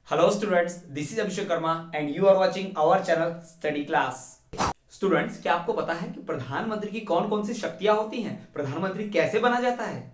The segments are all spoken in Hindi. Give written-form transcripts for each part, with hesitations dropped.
Hello students, this is Abhishek Karma and you are watching our channel Study Class. Students, क्या आपको पता है कि प्रधानमंत्री की कौन कौन सी शक्तियां होती हैं? प्रधानमंत्री कैसे बना जाता है?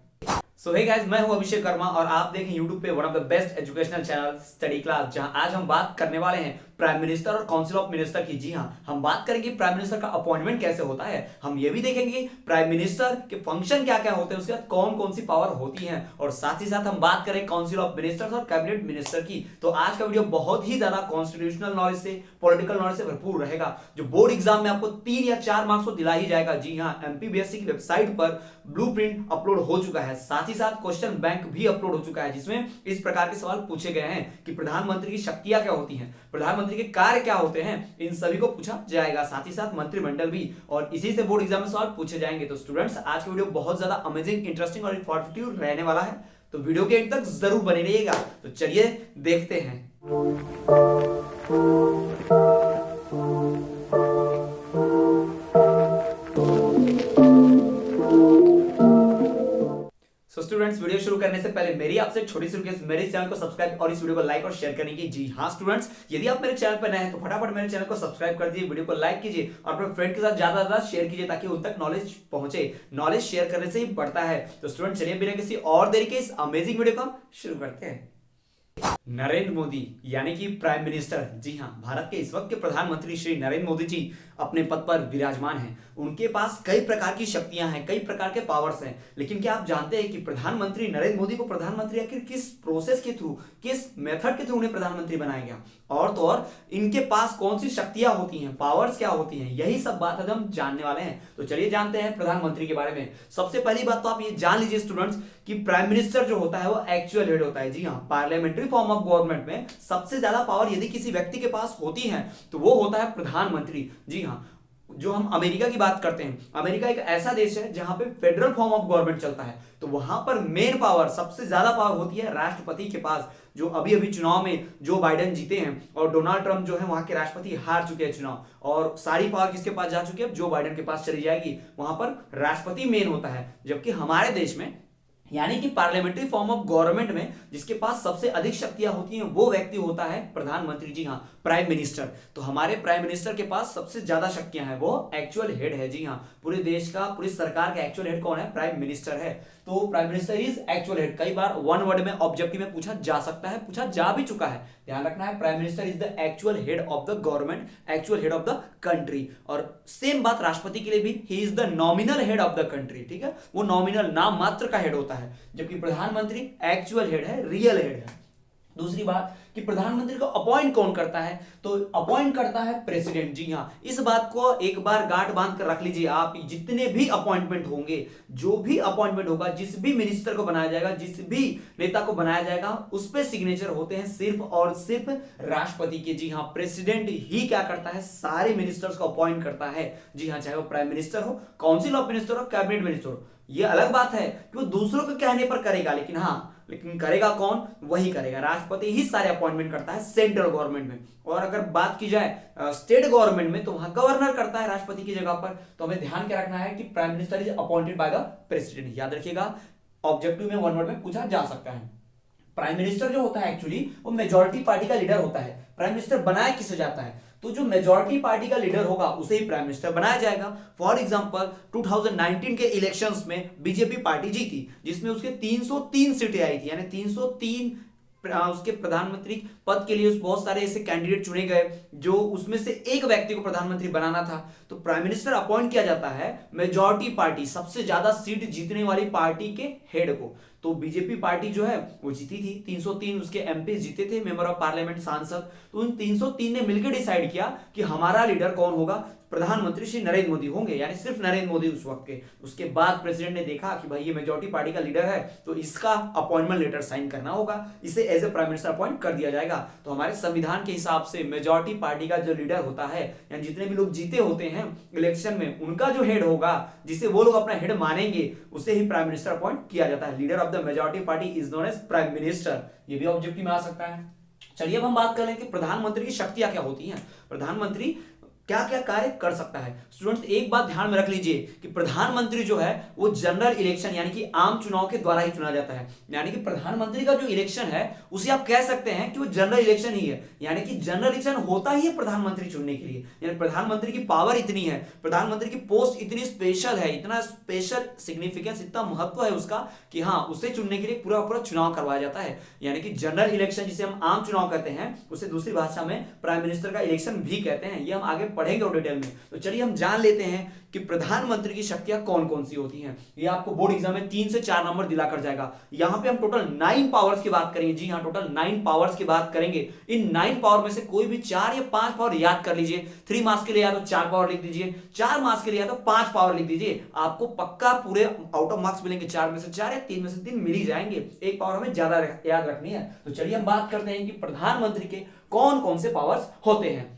सो हे गाइस, मैं हूं अभिषेक वर्मा और आप देखें YouTube पे one of the best educational channel study class, जहां आज हम बात करने वाले हैं प्राइम मिनिस्टर और काउंसिल ऑफ मिनिस्टर की। जी हां, हम बात करेंगे प्राइम मिनिस्टर का अपॉइंटमेंट कैसे होता है। हम ये भी देखेंगे प्राइम मिनिस्टर के फंक्शन क्या क्या होते हैं, उसके बाद कौन कौन सी पावर होती है, और साथ ही साथ हम बात करें काउंसिल ऑफ मिनिस्टर्स और कैबिनेट मिनिस्टर की। तो आज का वीडियो बहुत ही ज्यादा कॉन्स्टिट्यूशनल नॉलेज से, पॉलिटिकल नॉलेज से भरपूर रहेगा, जो बोर्ड एग्जाम में आपको 3 या 4 मार्क्स तो दिला ही जाएगा। जी हां, एमपीबीएससी की वेबसाइट पर ब्लूप्रिंट अपलोड हो चुका है, साथ ही साथ क्वेश्चन बैंक भी अपलोड हो चुका है, जिसमें इस प्रकार के सवाल पूछे गए हैं कि प्रधानमंत्री की शक्तियां क्या होती हैं, प्रधानमंत्री के कार्य क्या होते हैं, इन सभी को पूछा जाएगा, साथ ही साथ मंत्रिमंडल भी, और इसी से बोर्ड एग्जाम में सवाल पूछे जाएंगे। तो स्टूडेंट्स, आज का वीडियो बहुत ज्यादा अमेजिंग, इंटरेस्टिंग और इंफॉर्मेटिव रहने वाला है, तो वीडियो के एंड तक जरूर बने रहिएगा। तो चलिए देखते हैं। स्टूडेंट्स, वीडियो शुरू करने से पहले मेरी आपसे छोटी सी रिक्वेस्ट, मेरे चैनल को सब्सक्राइब और इस वीडियो को लाइक और शेयर करने की। जी हां स्टूडेंट्स, यदि आप मेरे चैनल पर नए हैं तो फटाफट मेरे चैनल को सब्सक्राइब कर दीजिए, वीडियो को लाइक कीजिए और अपने फ्रेंड के साथ ज्यादा से ज्यादा शेयर कीजिए, ताकि उन तक नॉलेज पहुंचे। नॉलेज शेयर करने से ही बढ़ता है। तो स्टूडेंट, चलिए बिना किसी और देरी के इस अमेजिंग वीडियो को हम शुरू करते हैं। नरेंद्र मोदी यानी कि प्राइम मिनिस्टर, जी हां, भारत के इस वक्त के प्रधानमंत्री श्री नरेंद्र मोदी जी अपने पद पर विराजमान हैं। उनके पास कई प्रकार की शक्तियां हैं, कई प्रकार के पावर्स हैं, लेकिन क्या आप जानते हैं कि प्रधानमंत्री नरेंद्र मोदी को प्रधानमंत्री आखिर किस प्रोसेस के थ्रू, किस मेथड के थ्रू उन्हें प्रधानमंत्री बनाया गया, और तो और इनके पास कौन सी शक्तियां होती हैं, पावर्स क्या होती हैं, यही सब बात आज हम जानने वाले हैं। तो चलिए जानते हैं प्रधानमंत्री के बारे में। सबसे पहली बात तो आप ये जान लीजिए स्टूडेंट्स कि प्राइम मिनिस्टर जो होता है वो एक्चुअल हेड होता है। जी हाँ, पार्लियामेंट्री फॉर्म ऑफ गवर्नमेंट में सबसे ज्यादा पावर यदि किसी व्यक्ति के पास होती है तो वो होता है प्रधानमंत्री। जी हाँ, जो हम अमेरिका की बात करते हैं, अमेरिका एक ऐसा देश है जहां पे फेडरल फॉर्म ऑफ गवर्नमेंट चलता है, तो वहां पर मेन पावर, सबसे ज्यादा पावर होती है राष्ट्रपति के पास, जो अभी अभी चुनाव में जो बाइडेन जीते हैं और डोनाल्ड ट्रंप जो है वहां के राष्ट्रपति हार चुके हैं चुनाव, और सारी पावर किसके पास जा चुकी है, जो बाइडेन के पास चली जाएगी। वहां पर राष्ट्रपति मेन होता है, जबकि हमारे देश में यानी कि पार्लियामेंट्री फॉर्म ऑफ गवर्नमेंट में जिसके पास सबसे अधिक शक्तियां होती हैं वो व्यक्ति होता है प्रधानमंत्री। जी हां, प्राइम मिनिस्टर। तो हमारे प्राइम मिनिस्टर के पास सबसे ज्यादा शक्तियां हैं, वो एक्चुअल हेड है। जी हां, पूरे देश का, पूरी सरकार का एक्चुअल हेड कौन है, प्राइम मिनिस्टर है। तो prime minister is actual head. कई बार वन वर्ड में ऑब्जेक्टिव में पूछा जा सकता है, पूछा जा भी चुका है, ध्यान रखना है। Prime minister is the actual head of the government, actual head of the country. और सेम बात राष्ट्रपति के लिए भी, ही is the nominal head of the country. ठीक है, वो नॉमिनल, नाम मात्र का हेड होता है, जबकि प्रधानमंत्री एक्चुअल हेड है, रियल हेड है। दूसरी बात कि प्रधानमंत्री को अपॉइंट कौन करता है, तो अपॉइंट करता है प्रेसिडेंट। जी हां, इस बात को एक बार गांठ बांध कर रख लीजिए आप। जितने भी अपॉइंटमेंट होंगे, जो भी अपॉइंटमेंट होगा, जिस भी मिनिस्टर को बनाया जाएगा, जिस भी नेता को बनाया जाएगा, उस पे सिग्नेचर होते हैं सिर्फ और सिर्फ राष्ट्रपति के। जी हां, प्रेसिडेंट ही क्या करता है, सारे मिनिस्टर्स को अपॉइंट करता है। जी हां, चाहे वो प्राइम मिनिस्टर हो, काउंसिल ऑफ मिनिस्टर हो, कैबिनेट मिनिस्टर हो। यह अलग बात है कि वो दूसरों के कहने पर करेगा, लेकिन करेगा कौन, वही करेगा। राष्ट्रपति ही सारे अपॉइंटमेंट करता है सेंट्रल गवर्नमेंट में। और अगर बात की जाए स्टेट गवर्नमेंट में, तो वहां गवर्नर करता है राष्ट्रपति की जगह पर। तो हमें ध्यान क्या रखना है कि prime minister is appointed by the president. याद रखिएगा, ऑब्जेक्टिव में वन वर्ड में पूछा जा सकता है। प्राइम मिनिस्टर जो होता है एक्चुअली वो मेजॉरिटी पार्टी का लीडर होता है। प्राइम मिनिस्टर बनाया किसे जाता है, तो जो मेजॉरिटी पार्टी का लीडर होगा उसे ही प्राइम मिनिस्टर बनाया जाएगा। फॉर एग्जांपल 2019 के इलेक्शंस में बीजेपी पार्टी जीती, जिसमें उसके 303 सीटें आई थी, यानी 303 उसके प्रधानमंत्री पद के लिए बहुत सारे ऐसे कैंडिडेट चुने गए, जो उसमें से एक व्यक्ति को प्रधानमंत्री बनाना था। तो प्राइम मिनिस्टर अपॉइंट किया जाता है मेजॉरिटी पार्टी, सबसे ज्यादा सीट जीतने वाली पार्टी के हेड को। तो बीजेपी पार्टी जो है वो जीती थी, 303 उसके एमपी जीते थे, मेंबर ऑफ पार्लियामेंट, सांसद। तो उन 303 ने मिलकर डिसाइड किया कि हमारा लीडर कौन होगा, प्रधानमंत्री श्री नरेंद्र मोदी होंगे, यानी सिर्फ नरेंद्र मोदी उस वक्त के। उसके बाद प्रेसिडेंट ने देखा कि भाई ये मेजॉरिटी पार्टी का लीडर है, तो इसका अपॉइंटमेंट लेटर साइन करना होगा, इसे as a prime minister appoint कर दिया जाएगा। तो हमारे संविधान के हिसाब से मेजॉरिटी पार्टी का जो लीडर होता है, यानी जितने भी लोग जीते होते हैं इलेक्शन में, उनका जो हेड होगा, जिसे वो लोग अपना हेड मानेंगे, उसे ही प्राइम मिनिस्टर अपॉइंट किया जाता है। Leader of the majority party is known as prime minister. ये भी ऑब्जेक्टिव में आ सकता है। चलिए अब हम बात कर लें कि प्रधानमंत्री की शक्तियां क्या होती हैं। प्रधानमंत्री क्या क्या कार्य कर सकता है। स्टूडेंट्स एक बात ध्यान में रख लीजिए कि प्रधानमंत्री जो है वो जनरल इलेक्शन यानी कि आम चुनाव के द्वारा ही चुना जाता है। यानी कि प्रधानमंत्री का जो इलेक्शन है उसे आप कह सकते हैं कि वो जनरल इलेक्शन ही है, यानी कि जनरल इलेक्शन होता ही है प्रधानमंत्री चुनने के लिए। यानी प्रधानमंत्री की पावर इतनी है, प्रधानमंत्री की पोस्ट इतनी स्पेशल है, इतना स्पेशल सिग्निफिकेंस, इतना महत्व है उसका कि हाँ उसे चुनने के लिए पूरा पूरा चुनाव करवाया जाता है। यानी कि जनरल इलेक्शन जिसे हम आम चुनाव कहते हैं उसे दूसरी भाषा में प्राइम मिनिस्टर का इलेक्शन भी कहते हैं। ये हम आगे पढ़ेंगे और डिटेल में। तो चलिए हम जान लेते हैं कि प्रधानमंत्री की शक्तियां कौन कौन सी होती हैं। ये आपको बोर्ड एग्जाम में 3 से 4 नंबर दिला कर जाएगा। यहां पे हम टोटल 9 पावर्स की बात करेंगे। जी हां, टोटल 9 पावर्स की बात करेंगे। इन 9 पावर में से कोई भी 4 या 5 पावर याद कर लीजिए। 3 मार्क्स के लिए या तो 4 पावर लिख दीजिए, 4 मार्क्स के लिए या तो 5 पावर लिख दीजिए। आपको पक्का पूरे आउट ऑफ मार्क्स मिलेंगे। 4 में से 4 या 3 में से 3 मिल ही जाएंगे। एक पावर हमें ज्यादा याद रखनी है। तो चलिए हम बात करते हैं कि प्रधानमंत्री के कौन कौन से पावर्स होते हैं।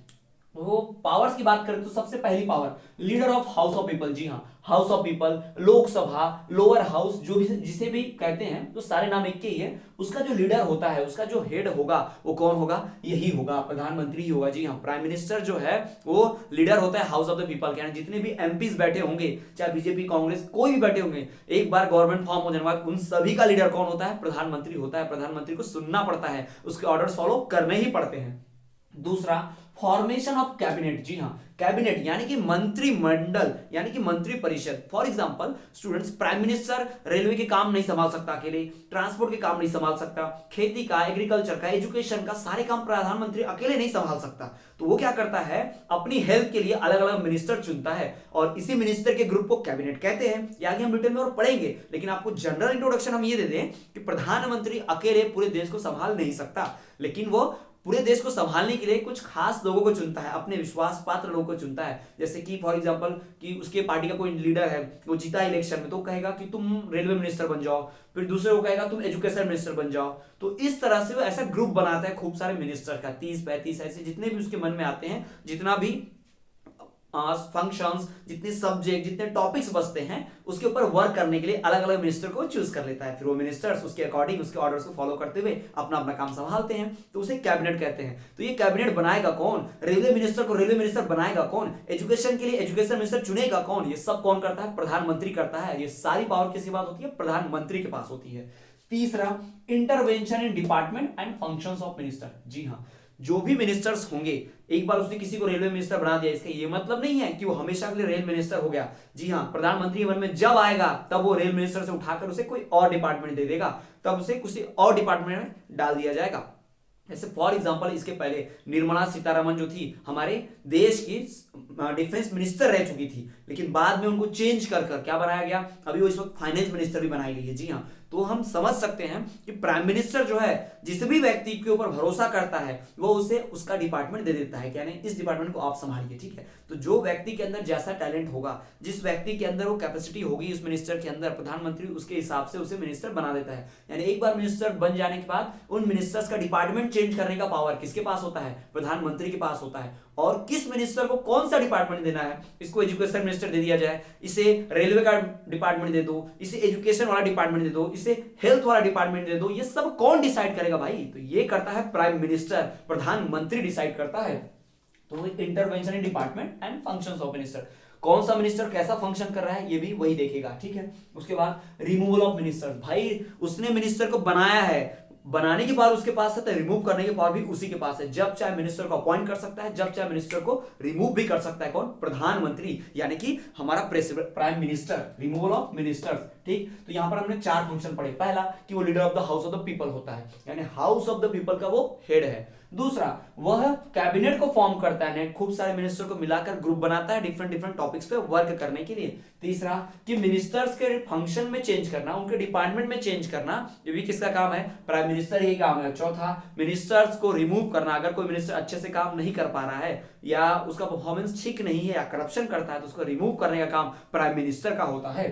वो पावर्स की बात करें तो सबसे पहली power leader of house of people. जी हाँ, house of people, Lok Sabha, lower house, जो भी जिसे भी कहते हैं तो सारे नाम एक के ही है। उसका जो लीडर होता है, उसका जो हेड होगा वो कौन होगा? यही होगा, प्रधानमंत्री ही होगा। जी हाँ, प्राइम मिनिस्टर जो है वो लीडर होता है हाउस ऑफ द पीपल के। यानी जितने भी एमपीज बैठे होंगे, चाहे बीजेपी, कांग्रेस, कोई भी बैठे होंगे, एक बार गवर्नमेंट फॉर्म हो जाने के बाद उन सभी का लीडर कौन होता है? प्रधानमंत्री होता है। प्रधानमंत्री को सुनना पड़ता है, उसके ऑर्डर्स फॉलो करने ही पड़ते हैं। दूसरा फॉर्मेशन ऑफ कैबिनेट। जी हाँ, कैबिनेट यानी कि मंत्रिमंडल, यानी कि मंत्री परिषद। For example students, prime minister railway के काम नहीं संभाल सकता अकेले, ट्रांसपोर्ट के काम नहीं संभाल सकता, खेती का, एग्रीकल्चर का, एजुकेशन का, सारे काम प्रधानमंत्री अकेले नहीं संभाल सकता। तो वो क्या करता है? अपनी हेल्प के लिए अलग अलग मिनिस्टर चुनता है और इसी मिनिस्टर के ग्रुप को कैबिनेट कहते हैं। ये आगे हम डिटेल में और पढ़ेंगे, लेकिन आपको जनरल इंट्रोडक्शन हम ये दे दें कि प्रधानमंत्री अकेले पूरे देश को संभाल नहीं सकता, लेकिन वो पूरे देश को संभालने के लिए कुछ खास लोगों को चुनता है, अपने विश्वास पात्र लोगों को चुनता है। जैसे कि फॉर एग्जांपल कि उसके पार्टी का कोई लीडर है, वो जीता इलेक्शन में, तो कहेगा कि तुम रेलवे मिनिस्टर बन जाओ, फिर दूसरे को कहेगा तुम एजुकेशन मिनिस्टर बन जाओ। तो इस तरह से वो ऐसा ग्रुप बनाता है खूब सारे मिनिस्टर का, 30-35 ऐसे जितने भी उसके मन में आते हैं, जितना भी फंक्शंस, जितने सब्जेक्ट, जितने टॉपिक्स बचते हैं, उसके ऊपर वर्क करने के लिए अलग अलग मिनिस्टर को चूज कर लेता है। फिर वो मिनिस्टर्स उसके अकॉर्डिंग उसके ऑर्डर्स को फॉलो करते हुए अपना अपना काम संभालते हैं। तो उसे कैबिनेट कहते हैं। तो ये कैबिनेट बनाएगा कौन? रेलवे मिनिस्टर को रेलवे मिनिस्टर बनाएगा कौन? एजुकेशन के लिए एजुकेशन मिनिस्टर चुनेगा कौन? ये सब कौन करता है? प्रधानमंत्री करता है। ये सारी पावर किसके पास होती है? प्रधानमंत्री के पास होती है। तीसरा intervention in department and functions of minister. जी हाँ, जो भी मिनिस्टर्स होंगे, एक बार उसने किसी को रेलवे मिनिस्टर बना दिया, इसका ये मतलब नहीं है कि वो हमेशा के लिए रेल मिनिस्टर हो गया। जी हाँ, प्रधानमंत्री मन में जब आएगा तब वो रेल मिनिस्टर से उठाकर उसे कोई और डिपार्टमेंट दे देगा, तब उसे किसी और डिपार्टमेंट में डाल दिया जाएगा। जैसे फॉर एग्जांपल इसके पहले निर्मला सीतारमण जो थी हमारे देश की डिफेंस मिनिस्टर रह चुकी थी, लेकिन बाद में उनको चेंज कर क्या बनाया गया? अभी वो इस वक्त फाइनेंस मिनिस्टर भी बनाई गई है। जी हाँ, तो हम समझ सकते हैं कि प्राइम मिनिस्टर जो है जिस भी व्यक्ति के ऊपर भरोसा करता है वो उसे उसका डिपार्टमेंट दे देता है, यानी इस डिपार्टमेंट को आप संभालिए। ठीक है, तो जो व्यक्ति के अंदर जैसा टैलेंट होगा, जिस व्यक्ति के अंदर वो कैपेसिटी होगी उस मिनिस्टर के अंदर, प्रधानमंत्री उसके हिसाब से उसे मिनिस्टर बना देता है। यानी एक बार मिनिस्टर बन जाने के बाद उन मिनिस्टर्स का डिपार्टमेंट चेंज करने का पावर किसके पास होता है? प्रधानमंत्री के पास होता है। और किस मिनिस्टर को कौन सा डिपार्टमेंट देना है, इसको एजुकेशन मिनिस्टर दे दिया जाए, इसे रेलवे का डिपार्टमेंट दे दो, इसे एजुकेशन वाला डिपार्टमेंट दे दो, इसे हेल्थ वाला डिपार्टमेंट दे दो, ये सब कौन डिसाइड करेगा भाई? तो ये करता है प्राइम मिनिस्टर, प्रधानमंत्री डिसाइड करता है। तो intervention in department and functions of minister, कौन सा मिनिस्टर कैसा फंक्शन कर रहा है ये भी वही देखेगा। ठीक है, उसके बाद रिमूवल ऑफ मिनिस्टर्स, भाई उसने मिनिस्टर को बनाया है, बनाने के बाद उसके पास है, तो रिमूव करने के बाद भी उसी के पास है। जब चाहे मिनिस्टर को अपॉइंट कर सकता है, जब चाहे मिनिस्टर को रिमूव भी कर सकता है। कौन? प्रधानमंत्री, यानी कि हमारा prime minister. Removal of ministers. ठीक, तो यहां पर हमने 4 फंक्शन पढ़े। पहला कि वो leader of the house of the people होता है, यानी हाउस ऑफ द पीपल का वो हेड है। दूसरा, वह कैबिनेट को फॉर्म करता है, खूब सारे मिनिस्टर को मिलाकर ग्रुप बनाता है डिफरेंट डिफरेंट टॉपिक्स पे वर्क करने के लिए। तीसरा कि मिनिस्टर्स के फंक्शन में चेंज करना, उनके डिपार्टमेंट में चेंज करना, ये भी किसका काम है? प्राइम मिनिस्टर ही काम है। चौथा, मिनिस्टर्स को रिमूव करना, अगर कोई मिनिस्टर अच्छे से काम नहीं कर पा रहा है या उसका परफॉर्मेंस ठीक नहीं है या करप्शन करता है तो उसको रिमूव करने का काम प्राइम मिनिस्टर का होता है।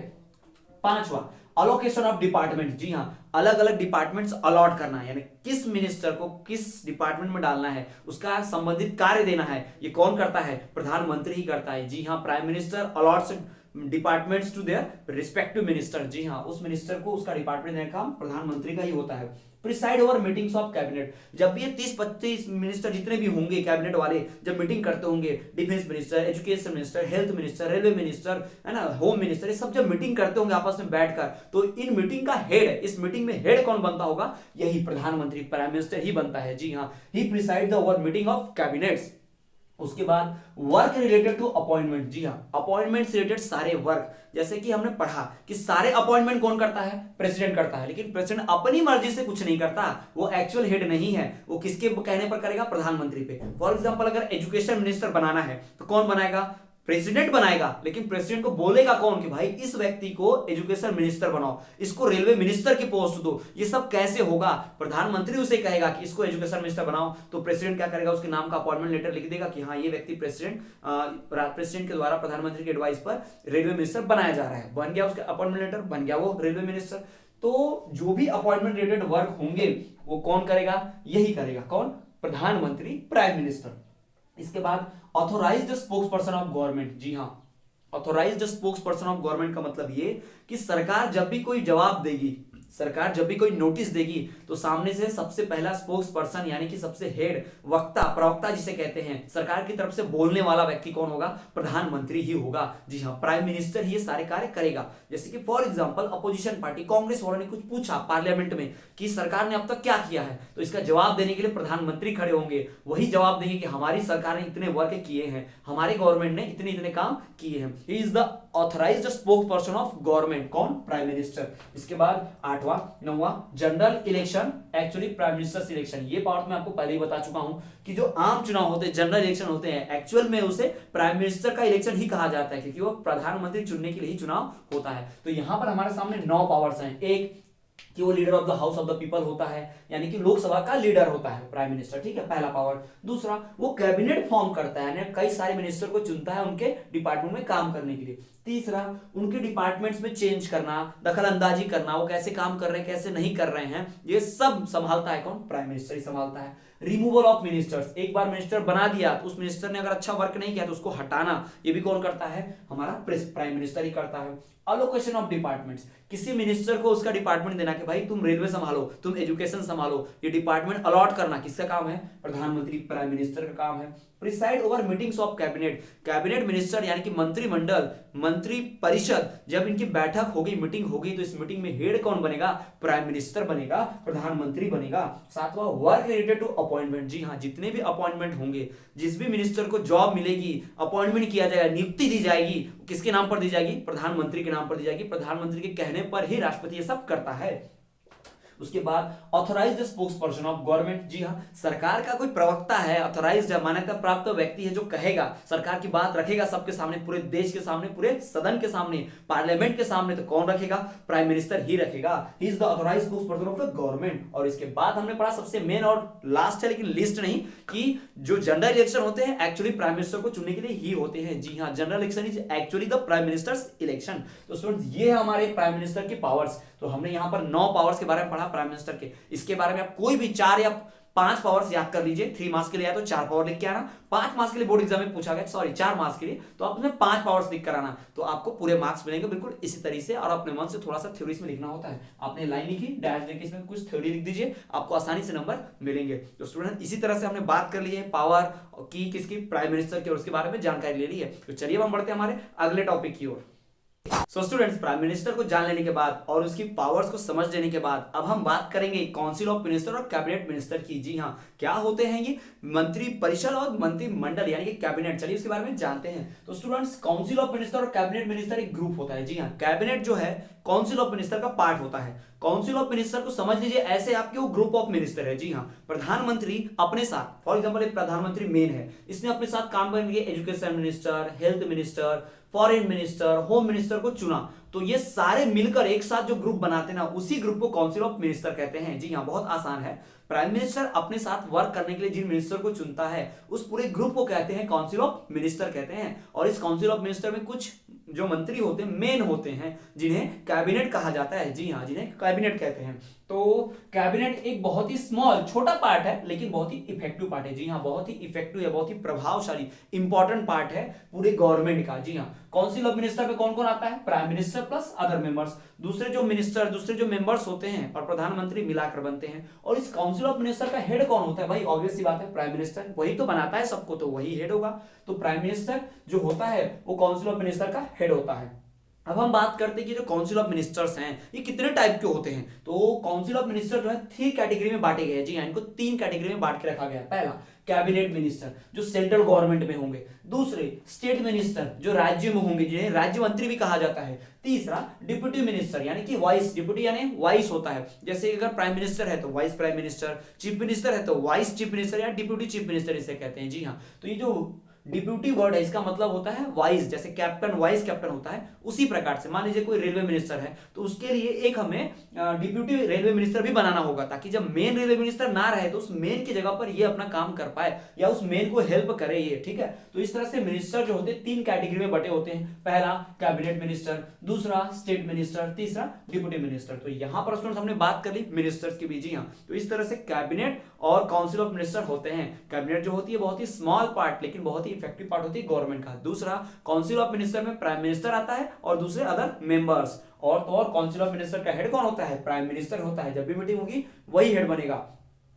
पांचवा, अलोकेशन ऑफ डिपार्टमेंट। जी हाँ, अलग अलग डिपार्टमेंट्स अलॉट करना है, यानी किस मिनिस्टर को किस डिपार्टमेंट में डालना है, उसका संबंधित कार्य देना है, ये कौन करता है? प्रधानमंत्री ही करता है। जी हाँ, prime minister allots departments to their respective minister. जी हाँ, उस मिनिस्टर को उसका डिपार्टमेंट देने का काम प्रधानमंत्री का ही होता है। Preside over meetings of cabinet, जब भी ये 30-35 मिनिस्टर जितने भी होंगे कैबिनेट वाले जब मीटिंग करते होंगे, defence minister, education minister, health minister, railway minister, है ना, होम मिनिस्टर, ये सब जब मीटिंग करते होंगे आपस में बैठकर, तो इन मीटिंग का हेड, इस मीटिंग में हेड कौन बनता होगा, यही प्रधानमंत्री, प्राइम मिनिस्टर ही बनता है। जी हाँ, he preside the over meeting of cabinets. उसके बाद वर्क रिलेटेड टू अपॉइंटमेंट, जी हाँ, अपॉइंटमेंट से रिलेटेड सारे वर्क, जैसे कि हमने पढ़ा कि सारे अपॉइंटमेंट कौन करता है, प्रेसिडेंट करता है, लेकिन प्रेसिडेंट अपनी मर्जी से कुछ नहीं करता, वो एक्चुअल हेड नहीं है, वो किसके कहने पर करेगा, प्रधानमंत्री पे। फॉर एग्जांपल अगर एजुकेशन मिनिस्टर बनाना है तो कौन बनाएगा, प्रेसिडेंट बनाएगा, लेकिन प्रेसिडेंट को बोलेगा कौन कि भाई इस व्यक्ति को एजुकेशन मिनिस्टर बनाओ, इसको रेलवे मिनिस्टर की पोस्ट दो, ये सब कैसे होगा, प्रधानमंत्री उसे कहेगा कि इसको एजुकेशन मिनिस्टर बनाओ, तो प्रेसिडेंट क्या करेगा, उसके नाम का अपॉइंटमेंट लेटर लिख देगा कि हाँ ये व्यक्ति प्रेसिडेंट के द्वारा प्रधानमंत्री के एडवाइस पर रेलवे मिनिस्टर बनाया जा रहा है, बन गया उसका अपॉइंटमेंट लेटर, बन गया वो रेलवे मिनिस्टर। तो जो भी अपॉइंटमेंट रिलेटेड वर्क होंगे वो कौन करेगा, यही करेगा, कौन, प्रधानमंत्री, प्राइम मिनिस्टर। इसके बाद authorised spokes person of government, जी हाँ, authorised spokes person of government का मतलब ये कि सरकार जब भी कोई जवाब देगी, सरकार जब भी कोई नोटिस देगी, तो सामने से सबसे पहला स्पोक्स पर्सन यानी कि सबसे हेड, वक्ता, प्रवक्ता जिसे कहते हैं, सरकार की तरफ से बोलने वाला व्यक्ति कौन होगा, प्रधानमंत्री ही होगा। जी हाँ, प्राइम मिनिस्टर ही ये सारे कार्य करेगा। जैसे कि for example opposition party Congress वालों ने कुछ पूछा पार्लियामेंट में कि सरकार ने अब तक क्या किया है, तो इसका जवाब देने के लिए प्रधानमंत्री खड़े होंगे, वही जवाब देंगे कि हमारी सरकार ने इतने वर्क किए हैं, हमारे गवर्नमेंट ने इतने इतने काम किए हैं। He is the authorised spokes person of government, कौन, प्राइम मिनिस्टर। इसके बाद 8वां 9वां general election, actually prime minister selection, ये पार्ट मैं आपको पहले ही बता चुका हूं कि जो आम चुनाव होते हैं, जनरल इलेक्शन होते हैं, एक्चुअल में उसे प्राइम मिनिस्टर का इलेक्शन ही कहा जाता है, क्योंकि वो प्रधानमंत्री चुनने के लिए ही चुनाव होता है। तो यहां पर हमारे सामने 9 पावर्स हैं। एक कि वो leader of the house of the people होता है, यानी कि लोकसभा का लीडर होता है प्राइम मिनिस्टर, ठीक है, पहला पावर। दूसरा, वो कैबिनेट फॉर्म करता है, यानी कई सारे मिनिस्टर को चुनता है उनके डिपार्टमेंट में काम करने के लिए। तीसरा, उनके डिपार्टमेंट्स में चेंज करना, दखल अंदाजी करना, वो कैसे काम कर रहे हैं, कैसे नहीं कर रहे हैं, ये सब संभालता है कौन, प्राइम मिनिस्टर ही संभालता है। रिमूवल ऑफ मिनिस्टर्स, एक बार मिनिस्टर बना दिया तो उस मिनिस्टर ने अगर अच्छा वर्क नहीं किया तो उसको हटाना, ये भी कौन करता है, हमारा प्राइम मिनिस्टर ही करता है। अलोकेशन ऑफ डिपार्टमेंट्स, किसी मिनिस्टर को उसका डिपार्टमेंट देना कि भाई तुम रेलवे संभालो, तुम एजुकेशन संभालो, ये डिपार्टमेंट अलॉट करना किसका काम है, प्रधानमंत्री, प्राइम मिनिस्टर का काम है। Preside over meetings of cabinet, cabinet minister यानी कि मंत्रिमंडल, मंत्री परिषद, जब इनकी बैठक होगी, मीटिंग होगी, तो इस मीटिंग में हेड कौन बनेगा, प्राइम मिनिस्टर बनेगा, प्रधानमंत्री बनेगा। 7वां वर्क रिलेटेड टू अपॉइंटमेंट, जी हाँ, जितने भी अपॉइंटमेंट होंगे, जिस भी मिनिस्टर को जॉब मिलेगी, अपॉइंटमेंट किया जाएगा, नियुक्ति दी जाएगी, किसके नाम पर दी जाएगी, प्रधानमंत्री के नाम पर दी जाएगी, प्रधानमंत्री के कहने पर ही राष्ट्रपति ये सब करता है। उसके बाद authorised spokes person of government, जी हाँ, सरकार का कोई प्रवक्ता है, ऑथोराइज्ड मान्यता प्राप्त व्यक्ति है जो कहेगा, सरकार की बात रखेगा सबके सामने, पूरे देश के सामने, पूरे सदन के सामने, पार्लियामेंट के सामने, तो कौन रखेगा, प्राइम मिनिस्टर ही रखेगा। He is the authorised spokes person of the government. और इसके बाद हमने पढ़ा सबसे मेन और लास्ट है, लेकिन लिस्ट नहीं, कि जो जनरल इलेक्शन होते हैं एक्चुअली प्राइम मिनिस्टर को चुनने के लिए ही होते हैं। जी हाँ, general election is actually the prime ministers election. तो स्टूडेंट्स, ये है हमारे प्राइम मिनिस्टर की पावर्स। तो हमने यहां पर 9 पावर्स के बारे में पढ़ा प्राइम मिनिस्टर के। इसके बारे में आप कोई भी 4 या 5 पावर्स याद कर लीजिए। 3 मार्क्स के लिए आया तो 4 पावर लिख के आना, 5 मार्क्स के लिए बोर्ड एग्जाम में पूछा गया, सॉरी 4 मार्क्स के लिए, तो आप उसमें 5 पावर्स लिख कर आना, तो आपको पूरे मार्क्स मिलेंगे बिल्कुल इसी तरीके से। और अपने मन से थोड़ा सा थ्योरी में लिखना होता है, आपने लाइन लिखी, डैश देके इसमें कुछ थ्योरी लिख दीजिए, आपको आसानी से नंबर मिलेंगे। तो स्टूडेंट, इसी तरह से हमने बात कर ली है पावर की, किसकी, प्राइम मिनिस्टर की, और उसके बारे में जानकारी ले ली है। तो चलिए हम बढ़ते हैं हमारे अगले टॉपिक की ओर। सो स्टूडेंट्स, प्राइम मिनिस्टर को जान लेने के बाद और उसकी पावर्स को समझ लेने के बाद अब हम बात करेंगे काउंसिल ऑफ मिनिस्टर और कैबिनेट मिनिस्टर की। जी हाँ, क्या होते हैं ये, मंत्री परिषद और मंत्रिमंडल यानी कि कैबिनेट। चलिए इसके बारे में जानते हैं। तो स्टूडेंट्स, काउंसिल ऑफ मिनिस्टर और कैबिनेट मिनिस्टर एक ग्रुप होता है। जी हाँ, कैबिनेट जो है काउंसिल ऑफ मिनिस्टर का पार्ट होता है। काउंसिल ऑफ मिनिस्टर को समझ लीजिए ऐसे आपके वो ग्रुप ऑफ मिनिस्टर है। जी हाँ, प्रधानमंत्री अपने साथ, फॉर एग्जांपल एक प्रधानमंत्री मेन है, इसने अपने साथ काम करने के लिए education minister, health minister, foreign minister, home minister को चुना, तो ये सारे मिलकर एक साथ जो ग्रुप बनाते हैं ना, उसी ग्रुप को काउंसिल ऑफ मिनिस्टर कहते हैं। जी हाँ, बहुत आसान है। प्राइम मिनिस्टर अपने साथ वर्क करने के लिए जिन मिनिस्टर को चुनता है, उस पूरे ग्रुप को कहते हैं काउंसिल ऑफ मिनिस्टर कहते हैं। और इस काउंसिल ऑफ मिनिस्टर में कुछ जो मंत्री होते हैं मेन होते हैं, जिन्हें कैबिनेट कहा जाता है। जी हाँ, जिन्हें कैबिनेट कहते हैं। तो कैबिनेट एक बहुत ही स्मॉल छोटा पार्ट है, लेकिन बहुत ही इफेक्टिव पार्ट है। जी हाँ, बहुत ही इफेक्टिव है, बहुत ही प्रभावशाली इंपॉर्टेंट पार्ट है पूरे गवर्नमेंट का। जी हाँ, काउंसिल ऑफ मिनिस्टर में कौन कौन आता है? Prime minister plus other members, दूसरे जो मेंबर्स होते हैं और प्रधानमंत्री मिलाकर बनते हैं। और इस काउंसिल ऑफ मिनिस्टर का हेड कौन होता है? भाई ऑब्वियस सी बात है, प्राइम मिनिस्टर, वही तो बनाता है सबको, तो वही हेड होगा। तो प्राइम मिनिस्टर जो होता है वो काउंसिल ऑफ मिनिस्टर का हेड होता है। अब हम बात करते हैं कि जो काउंसिल ऑफ मिनिस्टर्स हैं ये कितने टाइप के होते हैं। तो काउंसिल ऑफ मिनिस्टर जो है 3 कैटेगरी में बांटे गए हैं। जी हाँ, इनको 3 कैटेगरी में बांट के रखा गया है। पहला कैबिनेट मिनिस्टर जो सेंट्रल गवर्नमेंट में होंगे, दूसरे स्टेट मिनिस्टर जो राज्य में होंगे, जिन्हें राज्य मंत्री भी कहा जाता है, तीसरा डिप्यूटी मिनिस्टर यानी कि वाइस, डिप्यूटी यानी वाइस होता है। जैसे अगर प्राइम मिनिस्टर है तो vice prime minister, chief minister है तो वाइस चीफ मिनिस्टर या डिप्यूटी चीफ मिनिस्टर इसे कहते हैं। जी हाँ, तो ये जो डिप्यूटी वर्ड है इसका मतलब होता है वाइस, जैसे कैप्टन वाइस कैप्टन होता है उसी प्रकार से। मान लीजिए कोई रेलवे मिनिस्टर है तो उसके लिए एक हमें डिप्यूटी रेलवे मिनिस्टर भी बनाना होगा, ताकि जब मेन रेलवे मिनिस्टर ना रहे तो उस मेन की जगह पर ये अपना काम कर पाए या उस मेन को हेल्प करे ये। ठीक है, तो इस तरह से मिनिस्टर जो होते हैं 3 कैटेगरी में बटे होते हैं। पहला कैबिनेट मिनिस्टर, दूसरा स्टेट मिनिस्टर, तीसरा डिप्यूटी मिनिस्टर। तो यहां पर स्टूडेंट्स हमने बात कर ली मिनिस्टर्स की भी। जी हाँ, तो इस तरह से कैबिनेट और काउंसिल ऑफ मिनिस्टर होते हैं। कैबिनेट जो होती है बहुत ही स्मॉल पार्ट लेकिन बहुत ही इफेक्टिव पार्ट होती है गवर्नमेंट का। दूसरा काउंसिल ऑफ मिनिस्टर में प्राइम मिनिस्टर आता है और दूसरे अदर मेंबर्स। और तो और काउंसिल ऑफ मिनिस्टर का हेड कौन होता है? प्राइम मिनिस्टर होता है। जब भी मीटिंग होगी वही हेड बनेगा।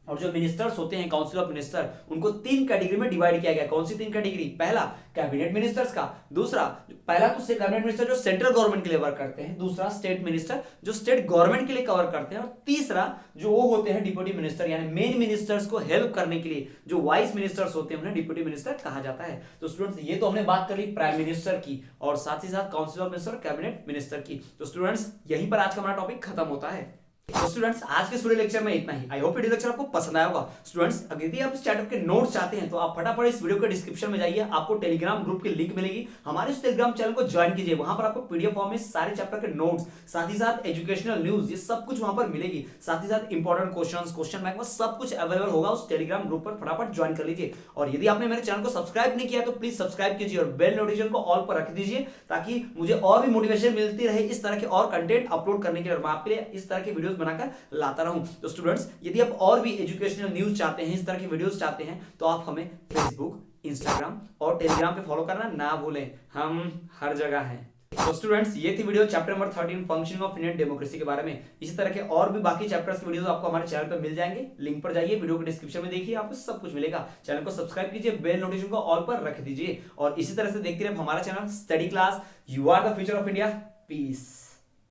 और जो मिनिस्टर्स होते हैं काउंसिल ऑफ मिनिस्टर, उनको 3 कैटेगरी में डिवाइड किया गया। कौन सी 3 कैटेगरी? पहला कैबिनेट मिनिस्टर्स का, दूसरा पहला तो कैबिनेट मिनिस्टर जो सेंट्रल गवर्नमेंट के लिए वर्क करते हैं, दूसरा स्टेट मिनिस्टर जो स्टेट गवर्नमेंट के लिए कवर करते हैं, और तीसरा जो वो होते हैं डिप्यूटी मिनिस्टर यानी मेन मिनिस्टर्स को हेल्प करने के लिए जो वाइस मिनिस्टर्स होते हैं उन्हें डिप्यूटी मिनिस्टर कहा जाता है। तो स्टूडेंट्स ये तो हमने बात कर ली प्राइम मिनिस्टर की और साथ ही साथ council of minister cabinet minister की। तो स्टूडेंट्स यहीं पर आज का हमारा टॉपिक खत्म होता है। तो स्टूडेंट्स आज के स्टूडियो लेक्चर में इतना ही। आई होप वीडियो लेक्चर आपको पसंद आया होगा। स्टूडेंट्स अगर यदि आप इस चैप्टर के नोट्स चाहते हैं तो आप फटाफट इस वीडियो के डिस्क्रिप्शन में जाइए, आपको टेलीग्राम ग्रुप की लिंक मिलेगी। हमारे इस टेलीग्राम चैनल को ज्वाइन कीजिए, वहां पर आपको पीडीएफ फॉर्म में सारे चैप्टर के नोट्स, साथ ही साथ एजुकेशनल न्यूज, ये सब कुछ वहां पर मिलेगी। साथ ही साथ इंपॉर्टेंट क्वेश्चन बैंक में सब कुछ अवेलेबल होगा उस टेलीग्राम ग्रुप पर। फटाफट ज्वाइन कर लीजिए। और यदि आपने मेरे चैनल को सब्सक्राइब नहीं किया तो प्लीज सब्सक्राइब कीजिए और बेल नोटिफिकेशन को ऑल पर रख दीजिए, ताकि मुझे और भी मोटिवेशन मिलती रहे इस तरह के और कंटेंट अपलोड करने के लिए, और मैं आपके लिए इस तरह के वीडियोस बनाकर लाता रहूं। तो स्टूडेंट्स यदि आप और भी एजुकेशनल न्यूज चाहते हैं, इस तरह की वीडियोस चाहते हैं, तो आप हमें फेसबुक, इंस्टाग्राम और टेलीग्राम पे फॉलो करना ना भूलें, हम हर जगह हैं। तो स्टूडेंट्स ये थी video chapter number 13 functioning of Indian democracy के बारे में। इसी तरह के और भी बाकी चैप्टर्स की वीडियोस आपको हमारे चैनल पर मिल जाएंगे। लिंक पर जाइए, वीडियो के डिस्क्रिप्शन में देखिए, आपको सब कुछ मिलेगा। चैनल को सब्सक्राइब कीजिए, बेल नोटिफिकेशन को ऑल पर रख दीजिए और इसी तरह से देखते रहिए हमारा channel study class. You are the future of India. Piece.